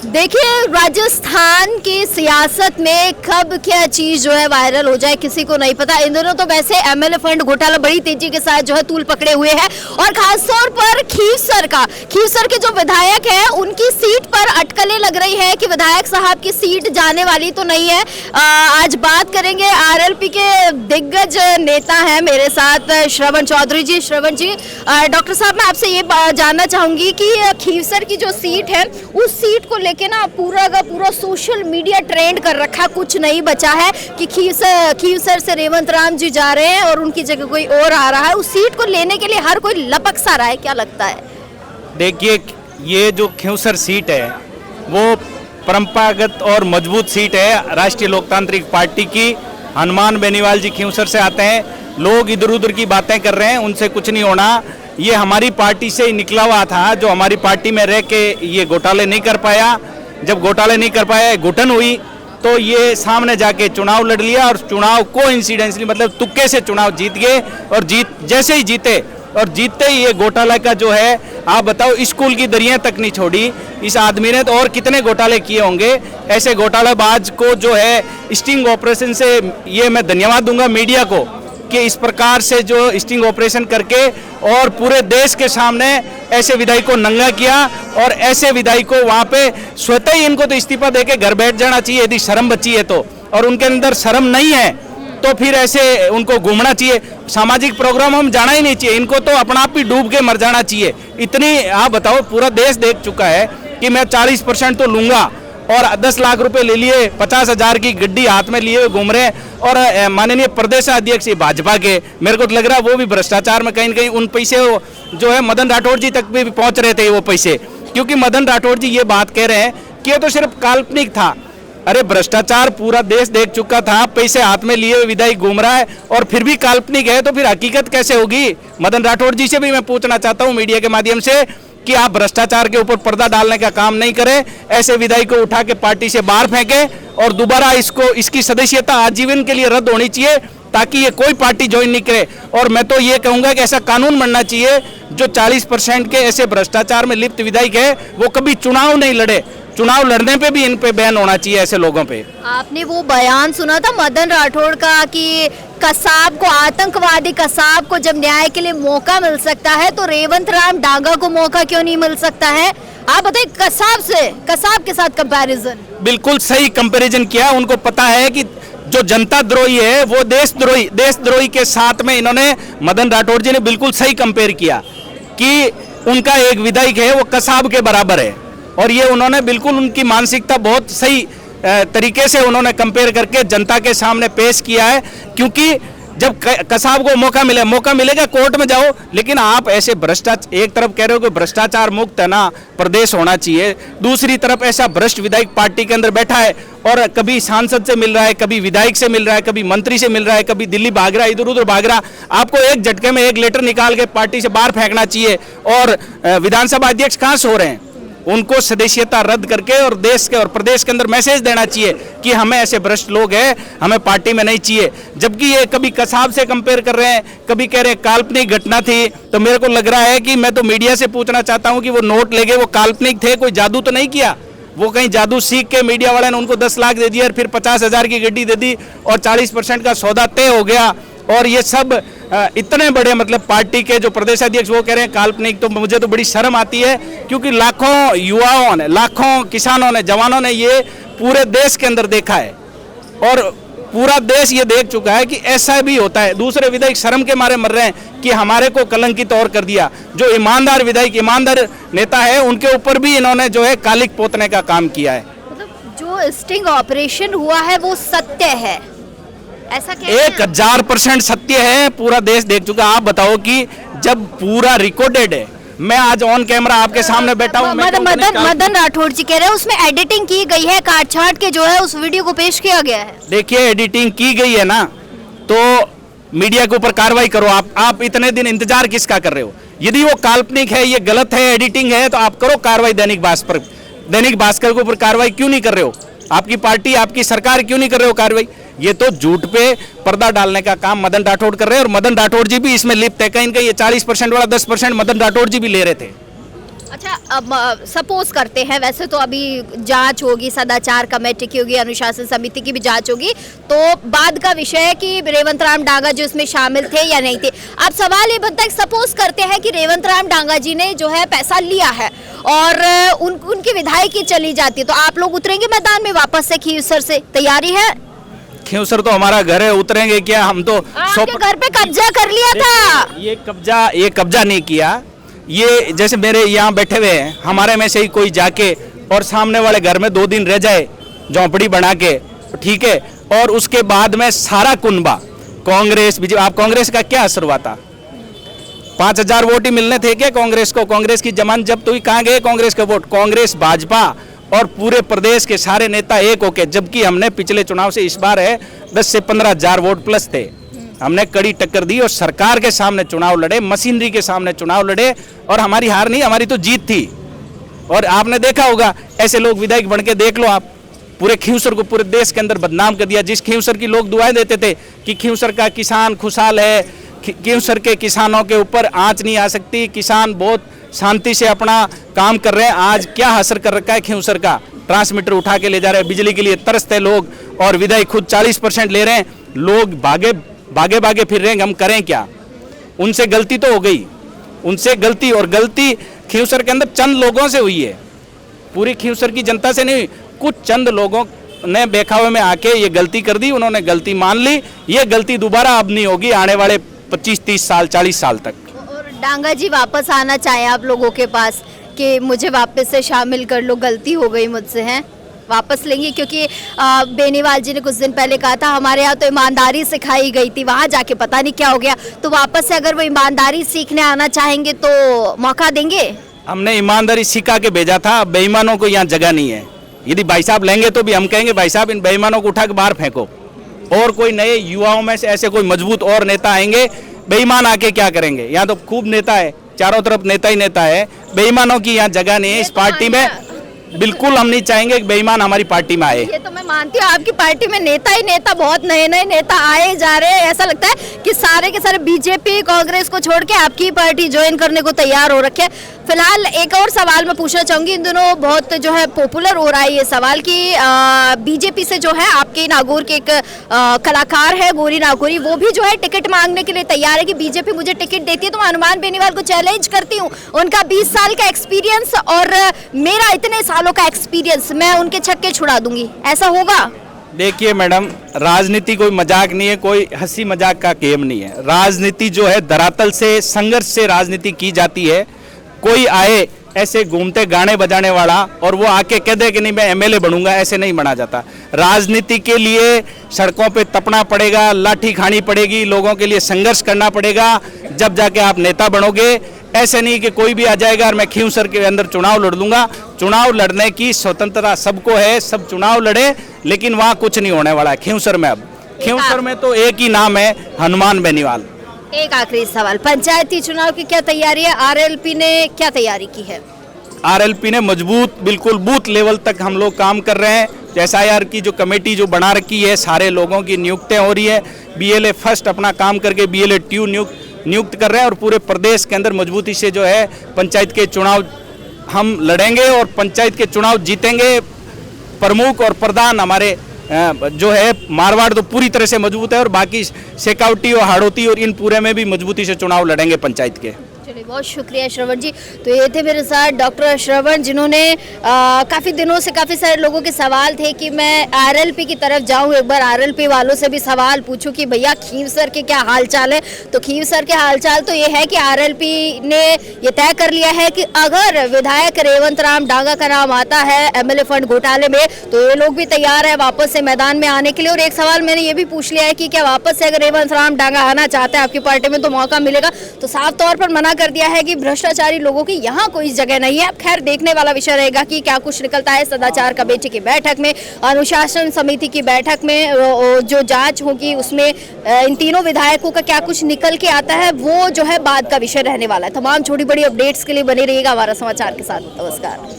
देखिए, राजस्थान की सियासत में कब क्या चीज जो है वायरल हो जाए किसी को नहीं पता। इन दोनों तो वैसे एमएलए फंड घोटाला बड़ी तेजी के साथ जो है तूल पकड़े हुए है, और खासतौर पर खीवसर के जो विधायक है उनकी सीट पर अटकलें लग रही है कि विधायक साहब की सीट जाने वाली तो नहीं है। आज बात करेंगे, आरएलपी के दिग्गज नेता है मेरे साथ श्रवण चौधरी जी। श्रवण जी, डॉक्टर साहब, मैं आपसे ये जानना चाहूंगी कि खीवसर की जो सीट है उस सीट को लेके ना पूरा का पूरा सोशल मीडिया ट्रेंड कर रखा, कुछ नहीं बचा है कि खीवसर से रेवंत राम जी जा रहे हैं और उनकी जगह कोई और आ रहा है। उस सीट को लेने के लिए हर कोई लपक सा रहा है, क्या लगता है? देखिए, ये जो खीवसर सीट है वो परंपरागत और मजबूत सीट है राष्ट्रीय लोकतांत्रिक पार्टी की। हनुमान बेनीवाल जी खीवसर से आते हैं। लोग इधर उधर की बातें कर रहे हैं, उनसे कुछ नहीं होना। ये हमारी पार्टी से ही निकला हुआ था, जो हमारी पार्टी में रह के ये घोटाले नहीं कर पाया। जब घोटाले नहीं कर पाया, घुटन हुई, तो ये सामने जाके चुनाव लड़ लिया और चुनाव को इंसिडेंटली मतलब तुक्के से चुनाव जीत गए। और जैसे ही जीते और जीतते ही ये घोटाला का जो है, आप बताओ, स्कूल की दरियां तक नहीं छोड़ी इस आदमी ने। तो और कितने घोटाले किए होंगे। ऐसे घोटालेबाज को जो है स्टिंग ऑपरेशन से ये मैं धन्यवाद दूंगा मीडिया को कि इस प्रकार से जो स्टिंग ऑपरेशन करके और पूरे देश के सामने ऐसे विधायक को नंगा किया। और ऐसे विधायक को वहाँ पे स्वतः ही इनको तो इस्तीफा देके घर बैठ जाना चाहिए यदि शर्म बची है तो। और उनके अंदर शर्म नहीं है तो फिर ऐसे उनको घूमना चाहिए। सामाजिक प्रोग्राम हम जाना ही नहीं चाहिए, इनको तो अपना आप ही डूब के मर जाना चाहिए। इतनी आप बताओ, पूरा देश देख चुका है कि मैं 40% तो लूंगा और 10 लाख रुपए ले लिए, 50,000 की गड्डी हाथ में लिए घूम रहे। और माननीय प्रदेश अध्यक्ष भाजपा के, मेरे को लग रहा है वो भी भ्रष्टाचार में कहीं न कहीं उन पैसे जो है मदन राठौड़ जी तक भी पहुंच रहे थे वो पैसे। क्योंकि मदन राठौड़ जी ये बात कह रहे हैं कि ये तो सिर्फ काल्पनिक था। अरे भ्रष्टाचार पूरा देश देख चुका था, पैसे हाथ में लिए विधायक घूम रहा है और फिर भी काल्पनिक है, तो फिर हकीकत कैसे होगी? मदन राठौड़ जी से भी मैं पूछना चाहता हूँ मीडिया के माध्यम से कि आप भ्रष्टाचार के ऊपर पर्दा डालने का काम नहीं करें, ऐसे विधायक को उठा के पार्टी से बाहर फेंके और दोबारा इसकी सदस्यता आजीवन के लिए रद्द होनी चाहिए ताकि ये कोई पार्टी ज्वाइन नहीं करे। और मैं तो ये कहूंगा कि ऐसा कानून बनना चाहिए जो 40% के ऐसे भ्रष्टाचार में लिप्त विधायक है वो कभी चुनाव नहीं लड़े। चुनाव लड़ने पे भी इन पे बैन होना चाहिए ऐसे लोगों पे। आपने वो बयान सुना था मदन राठौड़ का कि कसाब को, आतंकवादी कसाब को जब न्याय के लिए मौका मिल सकता है तो रेवंत राम डांगा को मौका क्यों नहीं मिल सकता है? आप बताइए, कसाब के साथ कंपैरिजन बिल्कुल सही कंपैरिजन किया। उनको पता है कि जो जनता द्रोही है वो देशद्रोही के साथ में इन्होंने, मदन राठौड़ जी ने बिल्कुल सही कंपेयर किया कि उनका एक विधायक है वो कसाब के बराबर है। और ये उन्होंने बिल्कुल उनकी मानसिकता बहुत सही तरीके से उन्होंने कंपेयर करके जनता के सामने पेश किया है। क्योंकि जब कसाब को मौका मिलेगा कोर्ट में जाओ, लेकिन आप ऐसे भ्रष्टाचार, एक तरफ कह रहे हो कि भ्रष्टाचार मुक्त है ना प्रदेश होना चाहिए, दूसरी तरफ ऐसा भ्रष्ट विधायक पार्टी के अंदर बैठा है और कभी सांसद से मिल रहा है, कभी विधायक से मिल रहा है, कभी मंत्री से मिल रहा है, कभी दिल्ली भाग रहा है, इधर उधर भाग रहा। आपको एक झटके में एक लेटर निकाल के पार्टी से बाहर फेंकना चाहिए। और विधानसभा अध्यक्ष कहाँ सो रहे हैं? उनको सदस्यता रद्द करके और देश के और प्रदेश के अंदर मैसेज देना चाहिए कि हमें ऐसे भ्रष्ट लोग हैं, हमें पार्टी में नहीं चाहिए। जबकि ये कभी कसाब से कंपेयर कर रहे हैं, कभी कह रहे हैं काल्पनिक घटना थी। तो मेरे को लग रहा है कि मैं तो मीडिया से पूछना चाहता हूं कि वो नोट ले गए, वो काल्पनिक थे, कोई जादू तो नहीं किया। वो कहीं जादू सीख के मीडिया वाले ने उनको 10 लाख दे दिया और फिर 50,000 की गड्डी दे दी और 40% का सौदा तय हो गया। और ये सब इतने बड़े मतलब पार्टी के जो प्रदेश अध्यक्ष वो कह रहे हैं काल्पनिक। तो मुझे तो बड़ी शर्म आती है, क्योंकि लाखों युवाओं ने, लाखों किसानों ने, जवानों ने ये पूरे देश के अंदर देखा है और पूरा देश ये देख चुका है कि ऐसा भी होता है। दूसरे विधायक शर्म के मारे मर रहे हैं कि हमारे को कलंकित और कर दिया। जो ईमानदार विधायक, ईमानदार नेता है, उनके ऊपर भी इन्होंने जो है कालिक पोतने का काम किया है। मतलब जो स्टिंग ऑपरेशन हुआ है वो सत्य है, ऐसा 1000% सत्य है, पूरा देश देख चुका। आप बताओ कि जब पूरा रिकॉर्डेड है, मैं आज ऑन कैमरा आपके सामने बैठा हूँ। मदन राठौड़ जी कह रहे हैं उसमें एडिटिंग की गई है, काट छाट के जो है उस वीडियो को पेश किया गया है। देखिए, एडिटिंग की गई है ना, तो मीडिया के ऊपर कार्रवाई करो। आप इतने दिन इंतजार किसका कर रहे हो? यदि वो काल्पनिक है, ये गलत है, एडिटिंग है, तो आप करो कार्रवाई। दैनिक भास्कर के ऊपर कार्रवाई क्यों नहीं कर रहे हो? आपकी पार्टी, आपकी सरकार क्यों नहीं कर रहे हो कार्रवाई? ये तो झूठ पे पर्दा डालने का काम मदन राठौड़ कर रहे हैं और मदन राठौड़ जी भी इसमें लिप्त है। कहीं ये 40% वाला 10% मदन राठौड़ जी भी ले रहे थे। अच्छा, अब सपोज करते हैं, वैसे तो अभी जांच होगी, सदाचार कमेटी की होगी, अनुशासन समिति की भी जांच होगी, तो बाद का विषय है कि रेवंत राम डांगा जो इसमें शामिल थे या नहीं थे। अब सवाल ये बनता है, सपोज करते हैं कि रेवंत राम डांगा जी ने जो है पैसा लिया है और उनकी विधायकी चली जाती है, तो आप लोग उतरेंगे मैदान में वापस से खींवसर से? तैयारी है? खींवसर तो हमारा घर है, उतरेंगे क्या? हम तो आपके घर पे कब्जा कर लिया था। ये कब्जा नहीं किया। ये जैसे मेरे यहाँ बैठे हुए हैं, हमारे में से ही कोई जाके और सामने वाले घर में 2 दिन रह जाए झोंपड़ी बना के, ठीक है, और उसके बाद में सारा कुनबा कांग्रेस बीजेपी, आप कांग्रेस का क्या असर हुआ था? 5,000 वोट ही मिलने थे क्या कांग्रेस को? कांग्रेस की जमानत जब्त हुई, कहाँ गए कांग्रेस के वोट? कांग्रेस, भाजपा और पूरे प्रदेश के सारे नेता एक होके, जबकि हमने पिछले चुनाव से इस बार है 10 से 15,000 वोट प्लस थे, हमने कड़ी टक्कर दी और सरकार के सामने चुनाव लड़े, मशीनरी के सामने चुनाव लड़े, और हमारी हार नहीं, हमारी तो जीत थी। और आपने देखा होगा, ऐसे लोग विधायक बन के देख लो आप, पूरे खींवसर को पूरे देश के अंदर बदनाम कर दिया। जिस खींवसर की लोग दुआएं देते थे कि खींवसर का किसान खुशहाल है, खींवसर के किसानों के ऊपर आंच नहीं आ सकती, किसान बहुत शांति से अपना काम कर रहे हैं, आज क्या असर कर रखा है खींवसर का? ट्रांसमीटर उठा के ले जा रहे हैं, बिजली के लिए तरसते लोग, और विधायक खुद 40% ले रहे हैं, लोग भागे फिर रहे हैं, हम करें क्या? उनसे गलती तो हो गई, उनसे गलती, और गलती खींवसर के अंदर चंद लोगों से हुई है, पूरी खींवसर की जनता से नहीं हुई। कुछ चंद लोगों ने बेखावे में आके ये गलती कर दी, उन्होंने गलती मान ली, ये गलती दोबारा अब नहीं होगी आने वाले 25-30 साल 40 साल तक। और डांगा जी वापस आना चाहे आप लोगों के पास कि मुझे वापस से शामिल कर लो, गलती हो गई मुझसे, हैं वापस लेंगे? क्योंकि बेनीवाल जी ने कुछ दिन पहले कहा था हमारे यहाँ तो ईमानदारी सिखाई गई थी, वहाँ जाके पता नहीं क्या हो गया, तो वापस से अगर वो ईमानदारी सीखने आना चाहेंगे तो मौका देंगे? हमने ईमानदारी सिखा के भेजा था, बेईमानों को यहाँ जगह नहीं है। यदि भाई साहब लेंगे तो भी हम कहेंगे भाई साहब इन बेईमानों को उठा के बाहर फेंको, और कोई नए युवाओं में से ऐसे कोई मजबूत और नेता आएंगे, बेईमान आके क्या करेंगे? यहाँ तो खूब नेता है, चारों तरफ नेता ही नेता है, बेईमानों की यहाँ जगह नहीं है इस पार्टी में। बिल्कुल हम नहीं चाहेंगे कि बेईमान हमारी पार्टी में आए। ये तो मैं मानती हूँ, आपकी पार्टी में नेता ही नेता, बहुत नए नए नेता आए जा रहे हैं, ऐसा लगता है कि सारे के सारे बीजेपी कांग्रेस को छोड़ के आपकी पार्टी ज्वाइन करने को तैयार हो रखे। फिलहाल एक और सवाल मैं पूछना चाहूंगी, इन दिनों बहुत जो है पॉपुलर हो रहा है ये सवाल कि बीजेपी से जो है आपके नागौर के एक कलाकार है गौरी नागौरी, वो भी जो है टिकट मांगने के लिए तैयार है कि बीजेपी मुझे टिकट देती है तो मैं हनुमान बेनीवाल को चैलेंज करती हूँ, उनका 20 साल का एक्सपीरियंस और मेरा इतने सालों का एक्सपीरियंस, मैं उनके छक्के छुड़ा दूंगी, ऐसा होगा? देखिए मैडम, राजनीति कोई मजाक नहीं है, कोई हंसी मजाक का गेम नहीं है। राजनीति जो है धरातल से, संघर्ष से राजनीति की जाती है। कोई आए ऐसे घूमते गाने बजाने वाला और वो आके कह दे कि नहीं मैं एमएलए बनूंगा, ऐसे नहीं बना जाता। राजनीति के लिए सड़कों पे तपना पड़ेगा, लाठी खानी पड़ेगी, लोगों के लिए संघर्ष करना पड़ेगा, जब जाके आप नेता बनोगे। ऐसे नहीं कि कोई भी आ जाएगा और मैं खींवसर के अंदर चुनाव लड़ लूंगा। चुनाव लड़ने की स्वतंत्रता सबको है, सब चुनाव लड़े, लेकिन वहाँ कुछ नहीं होने वाला है खींवसर में। अब खींवसर में तो एक ही नाम है, हनुमान बेनीवाल। एक आखिरी सवाल, पंचायती चुनाव की क्या तैयारी है? आरएलपी ने क्या तैयारी की है? आरएलपी ने मजबूत, बिल्कुल बूथ लेवल तक हम लोग काम कर रहे हैं। एसआईआर की जो कमेटी जो बना रखी है, सारे लोगों की नियुक्तियां हो रही है। बीएलए फर्स्ट अपना काम करके बीएलए 2 नियुक्त कर रहे हैं और पूरे प्रदेश के अंदर मजबूती से जो है पंचायत के चुनाव हम लड़ेंगे और पंचायत के चुनाव जीतेंगे। प्रमुख और प्रधान हमारे जो है मारवाड़ तो पूरी तरह से मजबूत है और बाकी शेखावटी और हाड़ौती और इन पूरे में भी मजबूती से चुनाव लड़ेंगे पंचायत के। चलिए, बहुत शुक्रिया श्रवण जी। तो ये थे मेरे साथ डॉक्टर श्रवण, जिन्होंने काफ़ी दिनों से काफ़ी सारे लोगों के सवाल थे कि मैं आरएलपी की तरफ जाऊं, एक बार आरएलपी वालों से भी सवाल पूछूं कि भैया खींवसर के क्या हालचाल है। तो खींवसर के हालचाल तो ये है कि आरएलपी ने ये तय कर लिया है कि अगर विधायक रेवंत राम डांगा का नाम आता है एमएलए फंड घोटाले में, तो ये लोग भी तैयार है वापस से मैदान में आने के लिए। और एक सवाल मैंने ये भी पूछ लिया है कि क्या वापस से अगर रेवंत राम डांगा आना चाहते हैं आपकी पार्टी में तो मौका मिलेगा? तो साफ तौर पर मना कर दिया है कि भ्रष्टाचारी लोगों की यहाँ कोई जगह नहीं है। अब खैर देखने वाला विषय रहेगा कि क्या कुछ निकलता है सदाचार कमेटी की बैठक में, अनुशासन समिति की बैठक में जो जांच होगी उसमें इन तीनों विधायकों का क्या कुछ निकल के आता है, वो जो है बाद का विषय रहने वाला है। तमाम छोटी बड़ी अपडेट्स के लिए बने रहिएगा हमारा समाचार के साथ। नमस्कार।